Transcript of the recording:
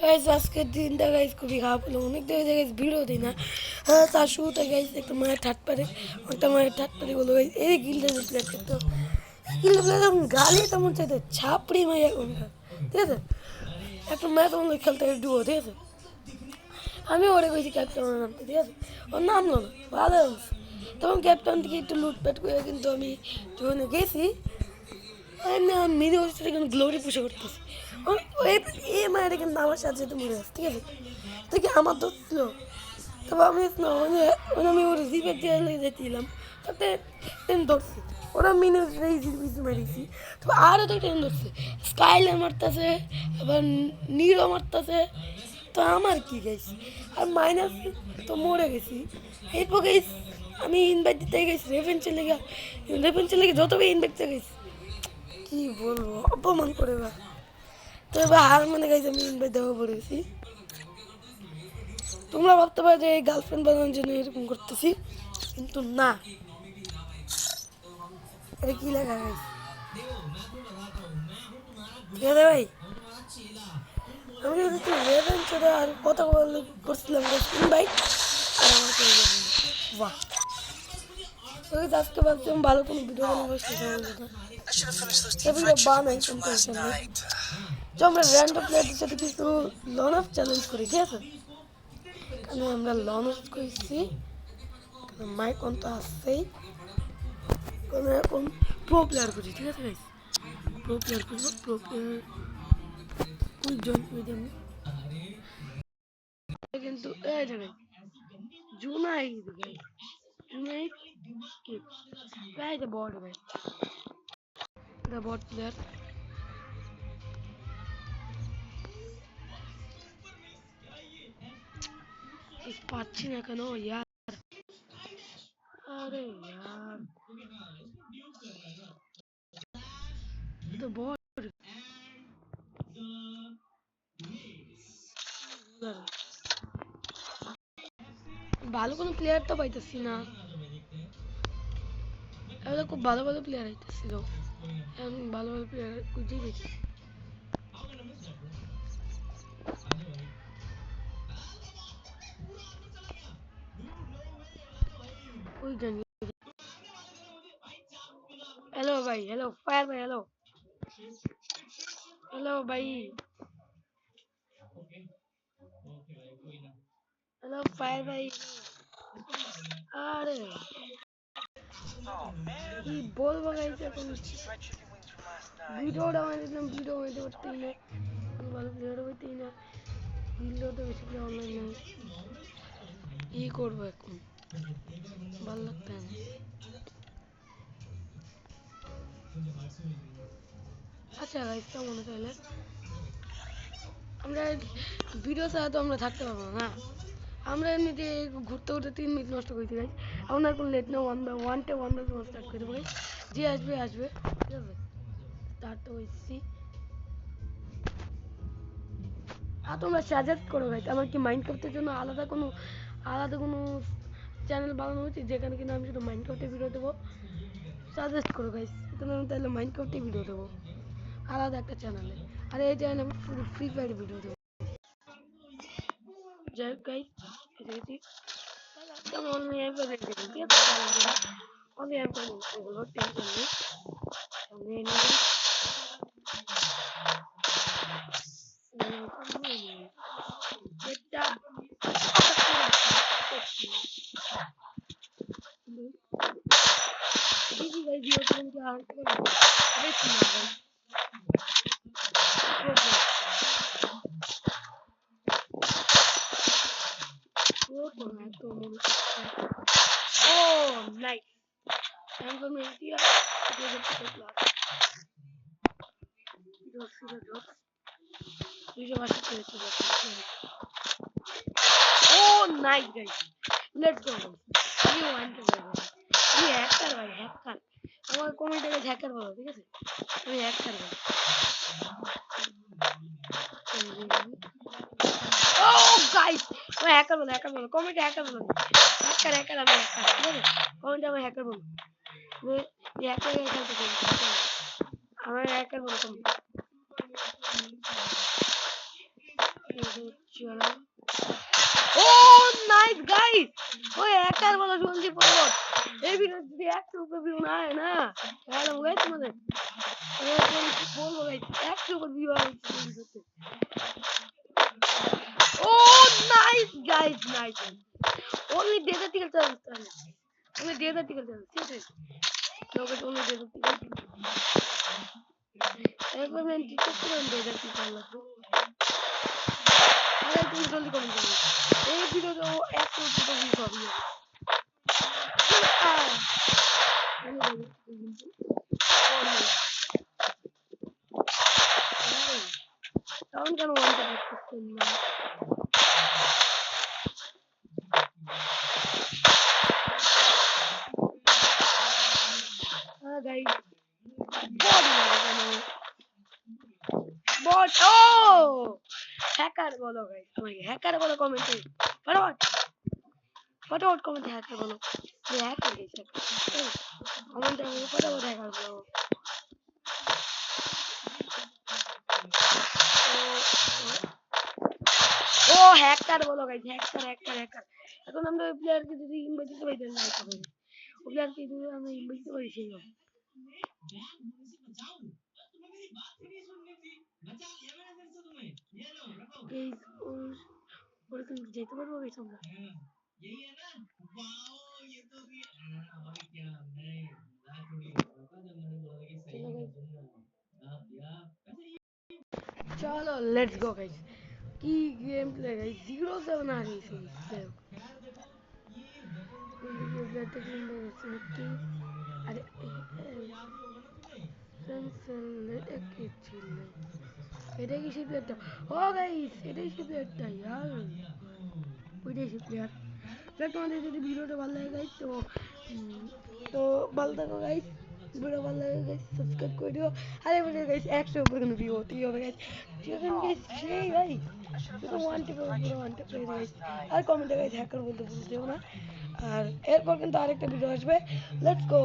Guys আজকের দিনটা guys খুবই খারাপ হলো। অনেক জায়গায় গাইস ভিড়ও দিই না। হ্যাঁ, তার শুরুতে গাইস একটা মায়ের ঠাট পারে, একটা মায়ের ঠাট পারে বলো গাইস এই গিল্ডে প্লেয়ার তো গিল্ডে প্লেয়ার গালি তেমন চাইতে ছাপড়ি মাইয়া কোনটা, ঠিক আছে। একটা ম্যাচ আমাদের খেলতে ডুবো, ঠিক আছে। আমি ওরে কইছি ক্যাপ্টেন নামতে, ঠিক আছে। ওর নামলো না, ভালো আছে। তখন ক্যাপ্টেন থেকে একটু লুটপাট করে কিন্তু আমি যখন গেছি মিনি হোস্টেলে কিন্তু গ্লোরি পুষে করতেছি। এই মায়ের কিন্তু আমার সাথে সাথে মরে আসছে, ঠিক আছে। থেকে আমার দোষ ছিল। তবে আমি আমি ওর জিপের দিয়ে লেগে যেতেছিলাম, তাতে ট্রেন ধরছি। ওরা মিনি হোস্টেলে ইজি মেরেছি। তবে আরও তো ট্রেন ধরছে, স্কাইলার মারতেছে, আবার নিরো মারতেছে। তো আমার কি গেছি আর মাইনাস তো মরে গেছি। এরপর গেছি আমি ইনভাইট দিতে গেছি রেভেন্সের লেগে যতবার ইনভাইট দিতে গেছি কি বলবো, অপমান করে বা। তো এবার হার মানে গাইছে আমি ইনভাইট দেওয়া পড়েছি। তোমরা ভাবতে পারো যে এই গার্লফ্রেন্ড বানানোর জন্য এরকম করতেছি, কিন্তু না। এটা কি লেখা গাইছে, ঠিক আছে ভাই। আমি যদি রেভেন্সের আর কথা করছিলাম ইনভাইট, আর আমার কেউ যাবে না। বাহ, আজকে ভাবছিলাম ভালো কোনো ভিডিও বানাবো, সেটা বানাই কোনো টেনশন নেই। তো আমরা র্যান্ডম প্লেয়ারদের সাথে কিছু লন অফ চ্যালেঞ্জ করি, ঠিক আছে। কারণ আমরা লন অফ করেছি, মাইক অন তো আসছেই। কারণ এখন প্রো প্লেয়ার করি, ঠিক আছে ভাই। প্রো প্লেয়ার করবো, প্রো প্লেয়ার কোন জয়েন করে দেবো কিন্তু এই যে ভাই জুনাইদ ভাই, জুনাইদ কি ভাই, এটা বট ভাই, এটা বট প্লেয়ার। পাচ্ছি না কেন ইয়ার, আরে यार তো বট ভালো কোনো প্লেয়ার তো পাইতেছি না। এবার খুব ভালো ভালো প্লেয়ার আইতেছিল, এখন ভালো ভালো প্লেয়ার খুঁজেই দেখি। ওই জানি। হ্যালো ভাই, হ্যালো ফায়ার ভাই, হ্যালো হ্যালো ভাই, হ্যালো ফায়ার ভাই। আরে কি বলবো গাইস, এখন ভিডিওটা বানিয়ে দিলাম, ভিডিও বানাতে পারতেই না, ভালো প্লেয়ার হইতেই না, গিল্ডও তো বেশি প্লেয়ার অনলাইন নেই। কি করবো এখন, ভালো লাগতে না। আচ্ছা গাইস, কেমন তাহলে আমরা ভিডিও ছাড়া তো আমরা থাকতে পারবো না। আমরা এমনিতে ঘুরতে ঘুরতে 3 মিনিট নষ্ট করেছি গাইস। এখন আর কোনো লেট না, ওয়ান বাই স্টার্ট করে দেবো গাইস। যে আসবে আসবে, ঠিক আছে। স্টার্ট তো হয়েছি। আর তোমরা সাজেস্ট করো গাইস, আমার কি মাইনক্রাফটের জন্য আলাদা কোনো চ্যানেল বানানো উচিত, যেখানে কিনা আমি শুধু মাইনক্রাফটে ভিডিও দেবো। সাজেস্ট করো গাইস, আমি তাহলে মাইনক্রাফটে ভিডিও দেবো আলাদা একটা চ্যানেলে, আর এই চ্যানেলে আমি ফ্রি ফায়ার ভিডিও দেবো। যাই হোক গাইস, দেখেছি তাহলে আমি একবার রেখে দিই, ঠিক আছে। আমি একবার এগুলো টেনশন নেই, সামনে নিয়ে এটা দিদি গাইস, ভিডিও কিন্তু আর দেখছি না guys. Oh, nice. I'm from India. Oh, nice guys. Let's go. You want to go? ये हैकर भाई, हैकर আমার কমেন্টে হ্যাকার বলো, ঠিক আছে। আমি হ্যাকার ভাই। ও গাইস, আমি হ্যাকার বলো কমেন্টে, হ্যাকার বলো। হ্যাকার আমি হ্যাকার, ঠিক আছে। কমেন্টে আমি হ্যাকার বলো, আমি হ্যাকার খেলতে চাই, আমার হ্যাকার বলো কমেন্টে। চলো ও নাইস গাইস ওই হ্যাকার বলো সঞ্জীব পর্বত এই ভিডিও যদি 100 উপরে ভিউ না হয় না তাহলে গাইস তোমাদের বলবো গাইস 100 উপর ভিউ হয়েছে ও nice guys nice only desert challenge only desert challenge ঠিক আছে লোকে only desert একবার मैं টিকটক করে desert challenge আরে তুমি জলদি কমেন্ট করো এই ভিডিওতে 100 উপর ভিউ হবে Tahun kan one tap করতেন না guys bot oh hacker বলো guys তুমি hacker বলো কমেন্টে ফটাফট কমেন্টে hacker বলো যে hacker গেছে কমেন্টে ফটাফট hacker বলো ও হ্যাকার বলো গাইস হ্যাকার এখন আমরা ওই প্লেয়ারকে যদি ইনভাইট দিতে পারি তাহলে লাইক হবে ওই প্লেয়ারকে যদি আমরা ইনভাইট দিতে পারি সেই হবে গাইস ওরা তুমি যেতে পারবো গাইস আমরা चलो लेट्स गो गाइस की गेम प्ले गाइस 0-7 आ गई थी अरे এটা কি সেই প্লেয়ারটা ও গাইস এটাই সেই প্লেয়ারটা यार ওইটাই সেই প্লেয়ার তোমাদের যদি ভিডিওটা ভালো লাগে গাইস তো ভালো থাকো গাইস ভিডিও ভালো লাগে গাইস সাবস্ক্রাইব করে দিও আরে ভিডিও গাইস 100 উপরে কোনো ভিউ হতেই হবে গাইস যখন গাইস সেই গাইস শুধু ওয়ান টিপ গাইস আর কমেন্টে গাইস হ্যাকার বলতে ভুলতেও না আর এরপর কিন্তু আরেকটা ভিডিও আসবে লেটস গো